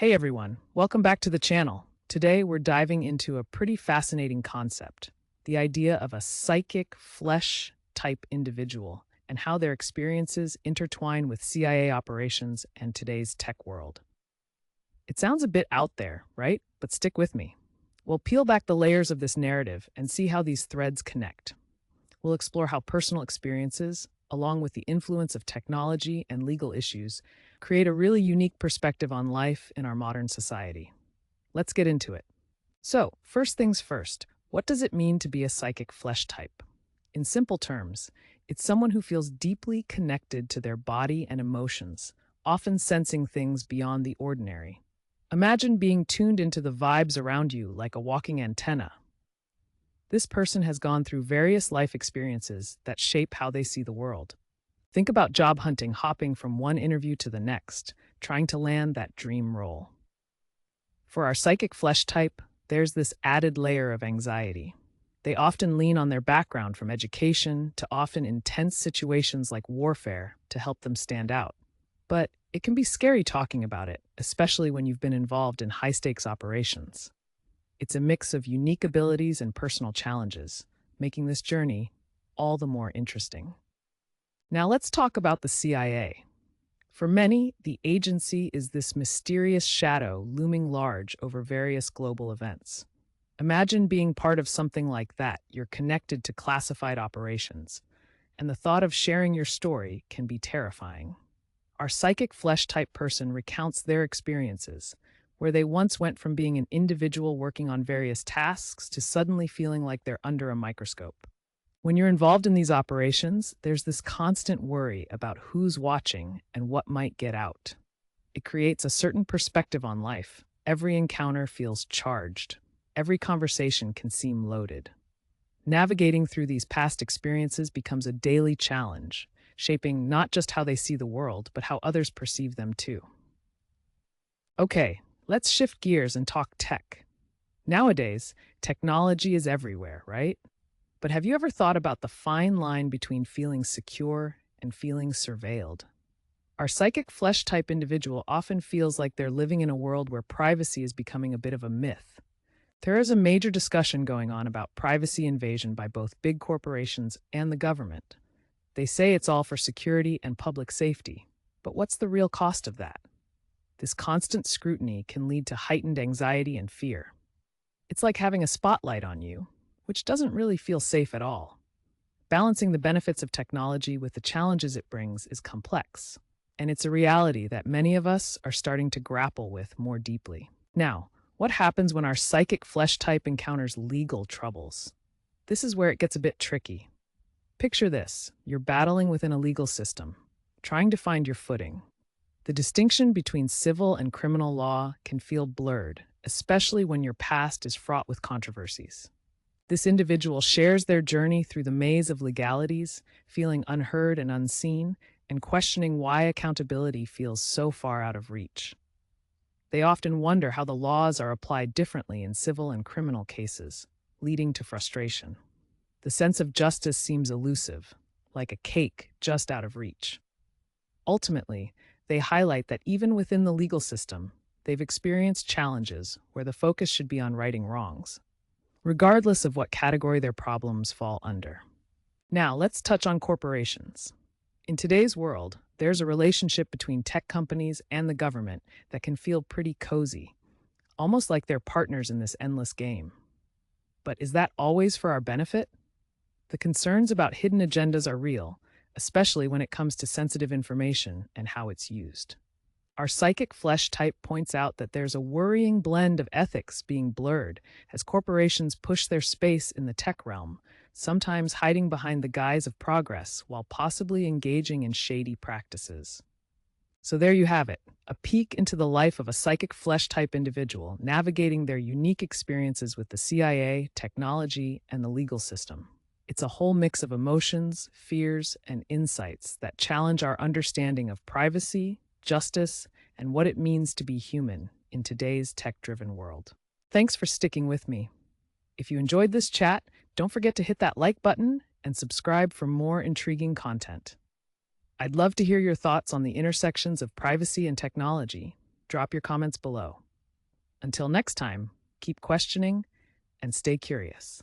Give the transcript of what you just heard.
Hey everyone, welcome back to the channel. Today we're diving into a pretty fascinating concept, the idea of a psychic flesh type individual and how their experiences intertwine with CIA operations and today's tech world. It sounds a bit out there, right? But stick with me. We'll peel back the layers of this narrative and see how these threads connect. We'll explore how personal experiences, along with the influence of technology and legal issues, create a really unique perspective on life in our modern society. Let's get into it. So, first things first, what does it mean to be a psychic flesh type? In simple terms, it's someone who feels deeply connected to their body and emotions, often sensing things beyond the ordinary. Imagine being tuned into the vibes around you like a walking antenna. This person has gone through various life experiences that shape how they see the world. Think about job hunting, hopping from one interview to the next, trying to land that dream role. For our psychic flesh type, there's this added layer of anxiety. They often lean on their background from education to often intense situations like warfare to help them stand out. But it can be scary talking about it, especially when you've been involved in high-stakes operations. It's a mix of unique abilities and personal challenges, making this journey all the more interesting. Now let's talk about the CIA. For many, the agency is this mysterious shadow looming large over various global events. Imagine being part of something like that. You're connected to classified operations, and the thought of sharing your story can be terrifying. Our psychic flesh type person recounts their experiences, where they once went from being an individual working on various tasks to suddenly feeling like they're under a microscope. When you're involved in these operations, there's this constant worry about who's watching and what might get out. It creates a certain perspective on life. Every encounter feels charged. Every conversation can seem loaded. Navigating through these past experiences becomes a daily challenge, shaping not just how they see the world, but how others perceive them too. Okay, let's shift gears and talk tech. Nowadays, technology is everywhere, right? But have you ever thought about the fine line between feeling secure and feeling surveilled? Our psychic flesh type individual often feels like they're living in a world where privacy is becoming a bit of a myth. There is a major discussion going on about privacy invasion by both big corporations and the government. They say it's all for security and public safety, but what's the real cost of that? This constant scrutiny can lead to heightened anxiety and fear. It's like having a spotlight on you, which doesn't really feel safe at all. Balancing the benefits of technology with the challenges it brings is complex, and it's a reality that many of us are starting to grapple with more deeply. Now, what happens when our psychic flesh type encounters legal troubles? This is where it gets a bit tricky. Picture this: you're battling within a legal system, trying to find your footing. The distinction between civil and criminal law can feel blurred, especially when your past is fraught with controversies. This individual shares their journey through the maze of legalities, feeling unheard and unseen, and questioning why accountability feels so far out of reach. They often wonder how the laws are applied differently in civil and criminal cases, leading to frustration. The sense of justice seems elusive, like a cake just out of reach. Ultimately, they highlight that even within the legal system, they've experienced challenges where the focus should be on righting wrongs, regardless of what category their problems fall under. Now, let's touch on corporations. In today's world, there's a relationship between tech companies and the government that can feel pretty cozy, almost like they're partners in this endless game. But is that always for our benefit? The concerns about hidden agendas are real, especially when it comes to sensitive information and how it's used. Our psychic flesh type points out that there's a worrying blend of ethics being blurred as corporations push their space in the tech realm, sometimes hiding behind the guise of progress while possibly engaging in shady practices. So there you have it, a peek into the life of a psychic flesh type individual navigating their unique experiences with the CIA, technology, and the legal system. It's a whole mix of emotions, fears, and insights that challenge our understanding of privacy, justice, and what it means to be human in today's tech-driven world. Thanks for sticking with me. If you enjoyed this chat, don't forget to hit that like button and subscribe for more intriguing content. I'd love to hear your thoughts on the intersections of privacy and technology. drop your comments below. Until next time, keep questioning and stay curious.